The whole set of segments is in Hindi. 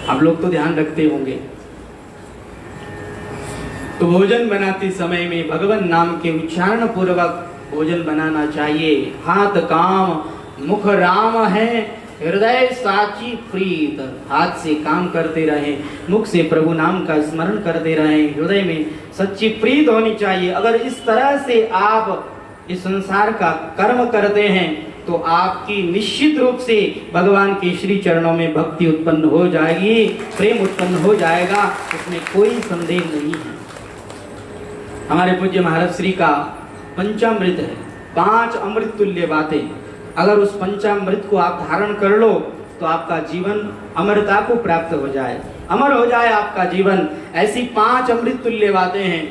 आप लोग तो ध्यान रखते होंगे। तो भोजन बनाते समय में भगवान नाम के उच्चारण पूर्वक भोजन बनाना चाहिए। हाथ काम मुख राम है, हृदय साची प्रीत। हाथ से काम करते रहें, मुख से प्रभु नाम का स्मरण करते रहें, हृदय में सच्ची प्रीत होनी चाहिए। अगर इस तरह से आप इस संसार का कर्म करते हैं तो आपकी निश्चित रूप से भगवान के श्री चरणों में भक्ति उत्पन्न हो जाएगी, प्रेम उत्पन्न हो जाएगा, इसमें कोई संदेह नहीं है। हमारे पूज्य महाराज श्री का पंचामृत है, 5 अमृत तुल्य बातें। अगर उस पंचामृत को आप धारण कर लो तो आपका जीवन अमरता को प्राप्त हो जाए, अमर हो जाए आपका जीवन। ऐसी 5 अमृत तुल्य बातें हैं।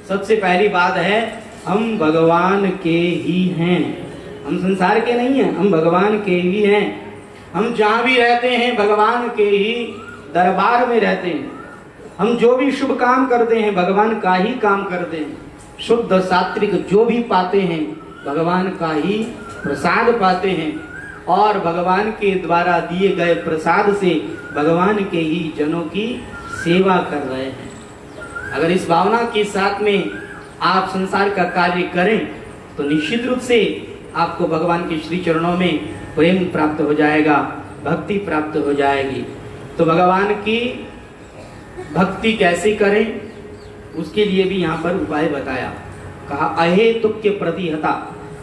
सबसे पहली बात है, हम भगवान के ही हैं, हम संसार के नहीं हैं, हम भगवान के ही हैं। हम जहाँ भी रहते हैं भगवान के ही दरबार में रहते हैं। हम जो भी शुभ काम करते हैं भगवान का ही काम करते हैं। शुद्ध सात्विक जो भी पाते हैं भगवान का ही प्रसाद पाते हैं, और भगवान के द्वारा दिए गए प्रसाद से भगवान के ही जनों की सेवा कर रहे हैं। अगर इस भावना के साथ में आप संसार का कार्य करें तो निश्चित रूप से आपको भगवान के श्री चरणों में प्रेम प्राप्त हो जाएगा, भक्ति प्राप्त हो जाएगी। तो भगवान की भक्ति कैसे करें उसके लिए भी यहाँ पर उपाय बताया। कहा अहेतुक के प्रति हता।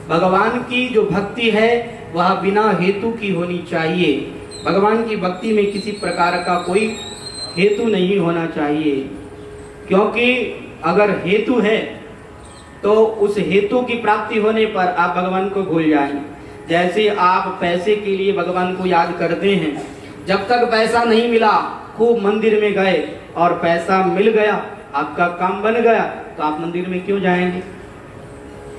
भगवान की जो भक्ति है वह बिना हेतु की होनी चाहिए। भगवान की भक्ति में किसी प्रकार का कोई हेतु नहीं होना चाहिए, क्योंकि अगर हेतु है तो उस हेतु की प्राप्ति होने पर आप भगवान को भूल जाएंगे। जैसे आप पैसे के लिए भगवान को याद करते हैं, जब तक पैसा नहीं मिला खूब मंदिर में गए और पैसा मिल गया, आपका काम बन गया, तो आप मंदिर में क्यों जाएंगे?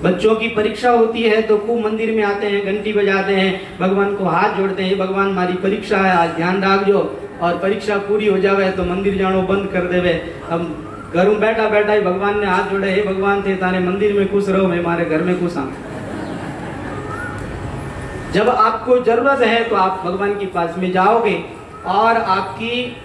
बच्चों की परीक्षा होती है तो खूब मंदिर में आते हैं, घंटी बजाते हैं, भगवान को हाथ जोड़ते हैं, भगवान हमारी परीक्षा है आज ध्यान रखजो, और परीक्षा पूरी हो जावे तो मंदिर जानो बंद कर देवे। अब घर में बैठा बैठा ही भगवान ने हाथ जोड़े, हे भगवान थे तारे मंदिर में खुश रहो, मैं हमारे घर में खुश हूं। जब आपको जरूरत है तो आप भगवान के पास में जाओगे और आपकी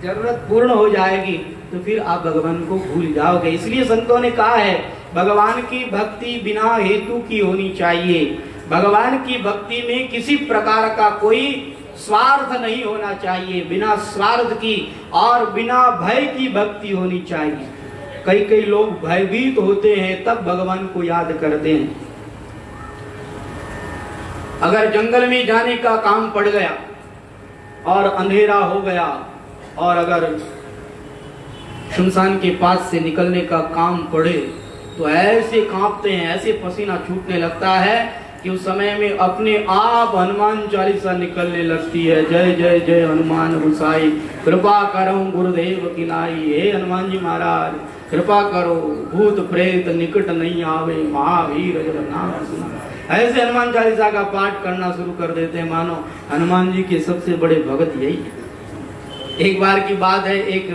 जरूरत पूर्ण हो जाएगी तो फिर आप भगवान को भूल जाओगे। इसलिए संतों ने कहा है भगवान की भक्ति बिना हेतु की होनी चाहिए। भगवान की भक्ति में किसी प्रकार का कोई स्वार्थ नहीं होना चाहिए, बिना स्वार्थ की और बिना भय की भक्ति होनी चाहिए। कई कई लोग भयभीत होते हैं तब भगवान को याद करते हैं। अगर जंगल में जाने का काम पड़ गया और अंधेरा हो गया और अगर शमशान के पास से निकलने का काम पड़े तो ऐसे कांपते हैं, ऐसे पसीना छूटने लगता है कि उस समय में अपने आप हनुमान चालीसा निकलने लगती है। जय जय जय हनुमान गोसाई, कृपा करो गुरुदेव की नाई। हे हनुमान जी महाराज कृपा करो, भूत प्रेत निकट नहीं आवे, महावीर जब नाम सुना। ऐसे हनुमान चालीसा का पाठ करना शुरू कर देते हैं, मानो हनुमान जी के सबसे बड़े भगत यही है। एक बार की बात है, एक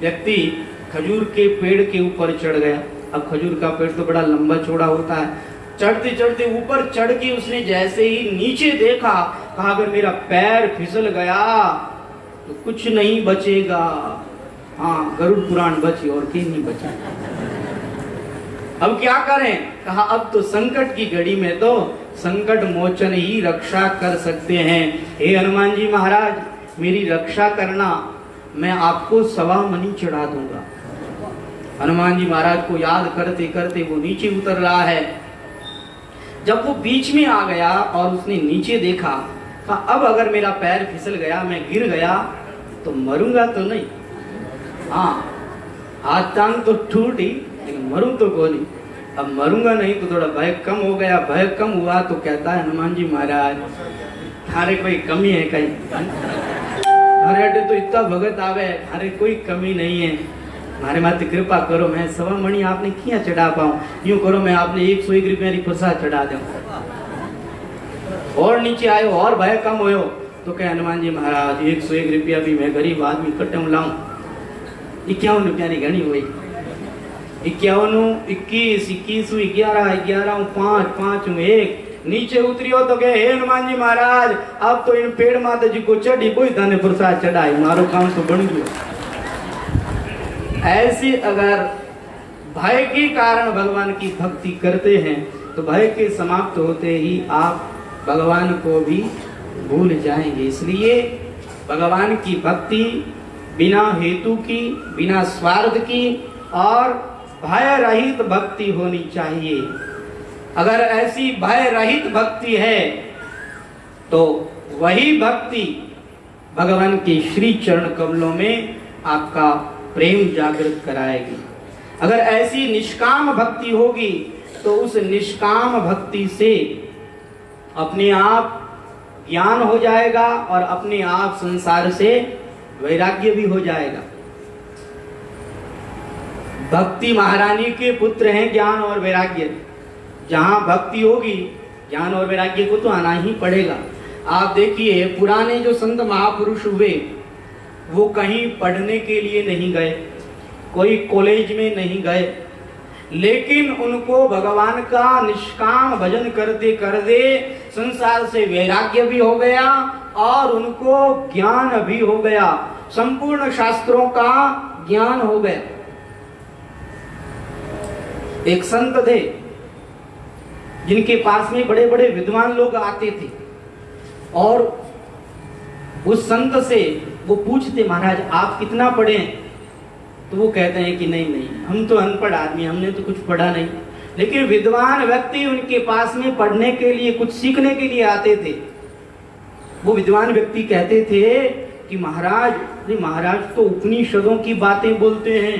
व्यक्ति खजूर के पेड़ के ऊपर चढ़ गया। अब खजूर का पेड़ तो बड़ा लंबा चौड़ा होता है। चढ़ते चढ़ते ऊपर चढ़ के उसने जैसे ही नीचे देखा, कहा अगर मेरा पैर फिसल गया तो कुछ नहीं बचेगा। हाँ, गरुड़ पुराण बची और कहीं नहीं बचा। अब क्या करें? कहा अब तो संकट की घड़ी में तो संकट मोचन ही रक्षा कर सकते हैं। हे हनुमान जी महाराज मेरी रक्षा करना, मैं आपको 1.25 मणि चढ़ा दूंगा। हनुमान जी महाराज को याद करते करते वो नीचे उतर रहा है। जब वो बीच में आ गया और उसने नीचे देखा, कहा अब अगर मेरा पैर फिसल गया, मैं गिर गया तो मरूंगा तो नहीं। हाँ, हाथ टांग तो टूटी लेकिन मरूं तो को नहीं। अब मरूंगा नहीं तो थोड़ा भय कम हो गया। भय कम हुआ तो कहता है हनुमान जी महाराज थारे कोई कमी है कहीं? अरे तो इतना भगत आवे, अरे कोई कमी नहीं है, मारे माते कृपा करो, मैं 1.25 मणि आपने क्या चढ़ा पाऊं? यूं करो मैं आपने 101 रुपया की प्रसाद चढ़ा दूं। और नीचे आयो और भय कम होयो तो कहे हनुमान जी महाराज 101 रुपया भी मैं गरीब आदमी कटे लाऊं। 51 रुपया की घनी हुई। 51, 21, 21, 11, 11, 5, 5, 1, नीचे उतरियो तो कहे हे हनुमान जी महाराज अब तो इन पेड़ माता जी को चढ़ी कोई धन प्रसाद चढ़ाई मारो काम तो बन गया। ऐसी अगर भय के कारण भगवान की भक्ति करते हैं तो भय के समाप्त होते ही आप भगवान को भी भूल जाएंगे। इसलिए भगवान की भक्ति बिना हेतु की, बिना स्वार्थ की और भय रहित भक्ति होनी चाहिए। अगर ऐसी भय रहित भक्ति है तो वही भक्ति भगवान के श्री चरण कमलों में आपका प्रेम जागृत कराएगी। अगर ऐसी निष्काम भक्ति होगी तो उस निष्काम भक्ति से अपने आप ज्ञान हो जाएगा और अपने आप संसार से वैराग्य भी हो जाएगा। भक्ति महारानी के पुत्र हैं ज्ञान और वैराग्य। जहां भक्ति होगी ज्ञान और वैराग्य को तो आना ही पड़ेगा। आप देखिए पुराने जो संत महापुरुष हुए वो कहीं पढ़ने के लिए नहीं गए, कोई कॉलेज में नहीं गए, लेकिन उनको भगवान का निष्काम भजन करते करते संसार से वैराग्य भी हो गया और उनको ज्ञान भी हो गया, संपूर्ण शास्त्रों का ज्ञान हो गया। एक संत थे जिनके पास में बड़े बड़े विद्वान लोग आते थे और उस संत से वो पूछते महाराज आप कितना पढ़े हैं? तो वो कहते हैं कि नहीं हम तो अनपढ़ आदमी, हमने तो कुछ पढ़ा नहीं। लेकिन विद्वान व्यक्ति उनके पास में पढ़ने के लिए, कुछ सीखने के लिए आते थे। वो विद्वान व्यक्ति कहते थे कि महाराज तो उपनिषदों की बातें बोलते हैं,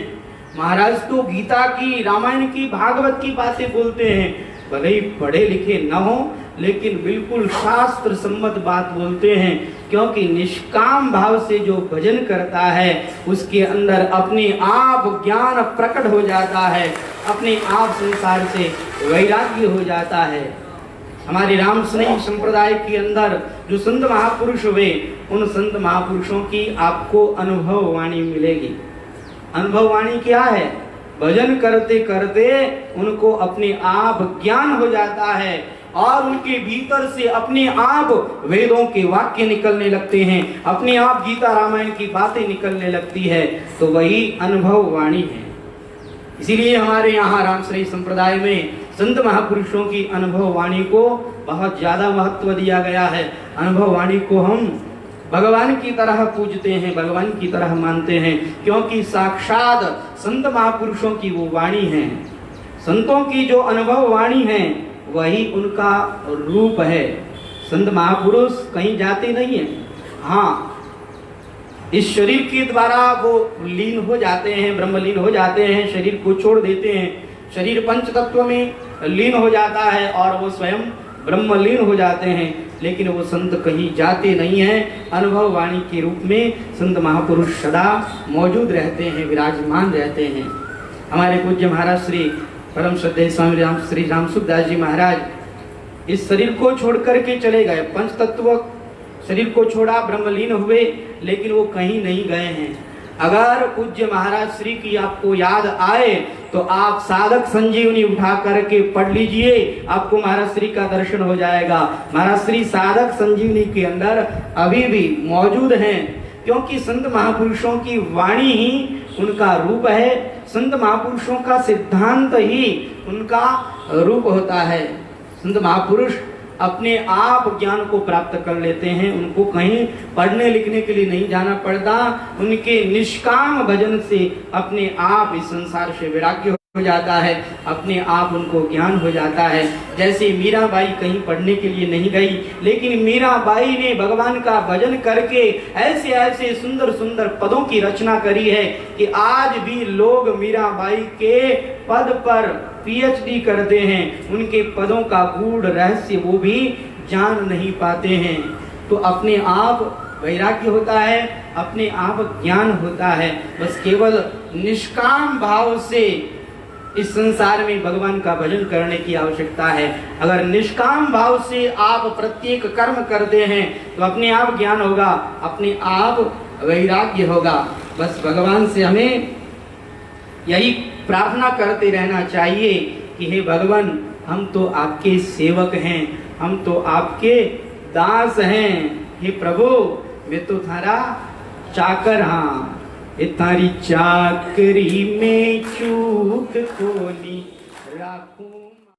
महाराज तो गीता की, रामायण की, भागवत की बातें बोलते हैं, भले ही पढ़े लिखे न हो लेकिन बिल्कुल शास्त्र सम्मत बात बोलते हैं। क्योंकि निष्काम भाव से जो भजन करता है उसके अंदर अपने आप ज्ञान प्रकट हो जाता है, अपने आप संसार से वैराग्य हो जाता है। हमारे राम स्नेही संप्रदाय के अंदर जो संत महापुरुष हुए उन संत महापुरुषों की आपको अनुभव वाणी मिलेगी। अनुभव वाणी क्या है? भजन करते करते उनको अपने आप ज्ञान हो जाता है और उनके भीतर से अपने आप वेदों के वाक्य निकलने लगते हैं, अपने आप गीता रामायण की बातें निकलने लगती है। तो वही अनुभव वाणी है। इसीलिए हमारे यहाँ रामश्री संप्रदाय में संत महापुरुषों की अनुभव वाणी को बहुत ज्यादा महत्व दिया गया है। अनुभव वाणी को हम भगवान की तरह पूजते हैं, भगवान की तरह मानते हैं, क्योंकि साक्षात संत महापुरुषों की वो वाणी है। संतों की जो अनुभव वाणी है वही उनका रूप है। संत महापुरुष कहीं जाते नहीं है, हाँ इस शरीर के द्वारा वो लीन हो जाते हैं, ब्रह्मलीन हो जाते हैं, शरीर को छोड़ देते हैं, शरीर पंच तत्व में लीन हो जाता है और वो स्वयं ब्रह्मलीन हो जाते हैं। लेकिन वो संत कहीं जाते नहीं हैं, अनुभव वाणी के रूप में संत महापुरुष सदा मौजूद रहते हैं, विराजमान रहते हैं। हमारे पूज्य महाराज श्री परम श्रद्धेय स्वामी श्री रामसुखदास जी महाराज इस शरीर को छोड़ करके चले गए, पंच तत्व शरीर को छोड़ा, ब्रह्मलीन हुए, लेकिन वो कहीं नहीं गए हैं। अगर पूज्य महाराज श्री की आपको याद आए तो आप साधक संजीवनी उठा करके पढ़ लीजिए, आपको महाराज श्री का दर्शन हो जाएगा। महाराज श्री साधक संजीवनी के अंदर अभी भी मौजूद हैं, क्योंकि संत महापुरुषों की वाणी ही उनका रूप है, संत महापुरुषों का सिद्धांत ही उनका रूप होता है। संत महापुरुष अपने आप ज्ञान को प्राप्त कर लेते हैं, उनको कहीं पढ़ने लिखने के लिए नहीं जाना पड़ता, उनके निष्काम भजन से अपने आप इस संसार से वैराग्य हो जाता है, अपने आप उनको ज्ञान हो जाता है। जैसे मीराबाई कहीं पढ़ने के लिए नहीं गई, लेकिन मीराबाई ने भगवान का भजन करके ऐसे ऐसे सुंदर सुंदर पदों की रचना करी है कि आज भी लोग मीराबाई के पद पर पीएचडी करते हैं, उनके पदों का गूढ़ रहस्य वो भी जान नहीं पाते हैं। तो अपने आप वैराग्य होता है, अपने आप ज्ञान होता है। बस केवल निष्काम भाव से इस संसार में भगवान का भजन करने की आवश्यकता है। अगर निष्काम भाव से आप प्रत्येक कर्म करते हैं तो अपने आप ज्ञान होगा, अपने आप वैराग्य होगा। बस भगवान से हमें यही प्रार्थना करते रहना चाहिए कि हे भगवान, हम तो आपके सेवक हैं, हम तो आपके दास हैं। हे प्रभु, मैं तो थारा चाकर हाँ, ये तारी चाकरी में चूक कोनी राखूं।